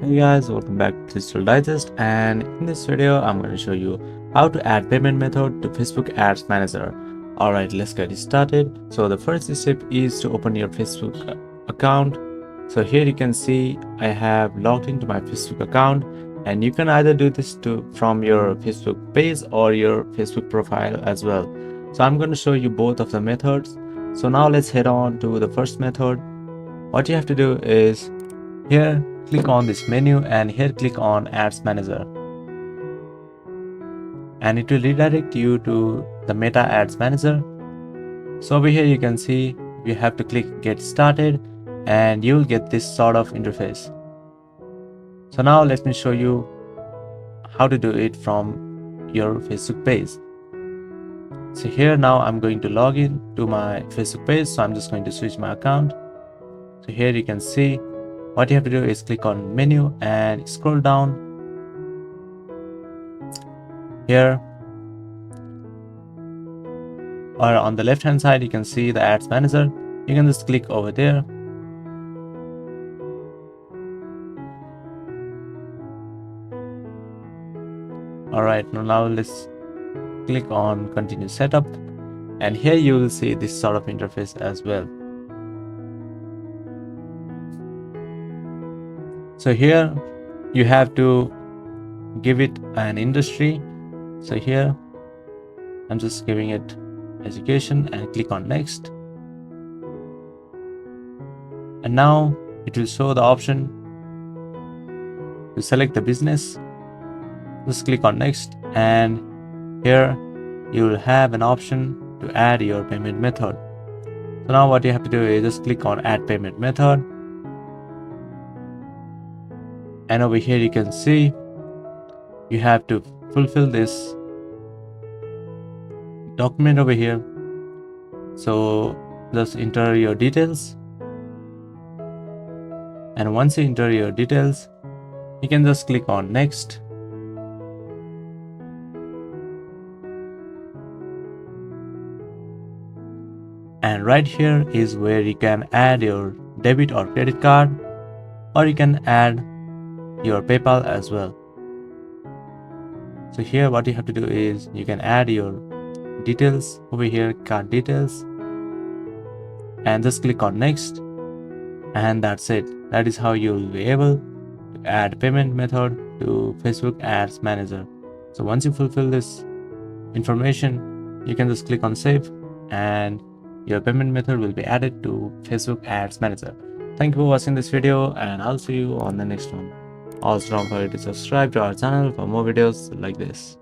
Hey guys, welcome back to Digital Digest, and in this video I'm going to show you how to add payment method to Facebook Ads Manager. Alright, let's get started. So the first step is to open your Facebook account. So here you can see I have logged into my Facebook account, and you can either do this from your Facebook page or your Facebook profile as well. So I'm going to show you both of the methods. So now let's head on to the first method. What you have to do is here click on this menu and here click on Ads Manager, and it will redirect you to the Meta Ads Manager. So over here you can see you have to click Get Started and you will get this sort of interface. So now let me show you how to do it from your Facebook page. So here now I'm going to log in to my Facebook page, so I'm just going to switch my account. So here you can see what you have to do is click on menu and scroll down. Here or on the left hand side you can see the Ads Manager. You can just click over there. Alright, now let's click on continue setup, and here you will see this sort of interface as well. So here you have to give it an industry. So here I'm just giving it education and click on next, and now it will show the option to select the business. Just click on next, and here you will have an option to add your payment method. So now what you have to do is just click on add payment method, and over here you can see you have to fulfill this document over here. So just enter your details, and once you enter your details you can just click on next, and right here is where you can add your debit or credit card, or you can add your PayPal as well. So here what you have to do is you can add your details over here, card details, and just click on next, and that's it. That is how you will be able to add payment method to Facebook Ads Manager. So once you fulfill this information you can just click on save, and your payment method will be added to Facebook Ads Manager. Thank you for watching this video, and I'll see you on the next one. Also don't forget to subscribe to our channel for more videos like this.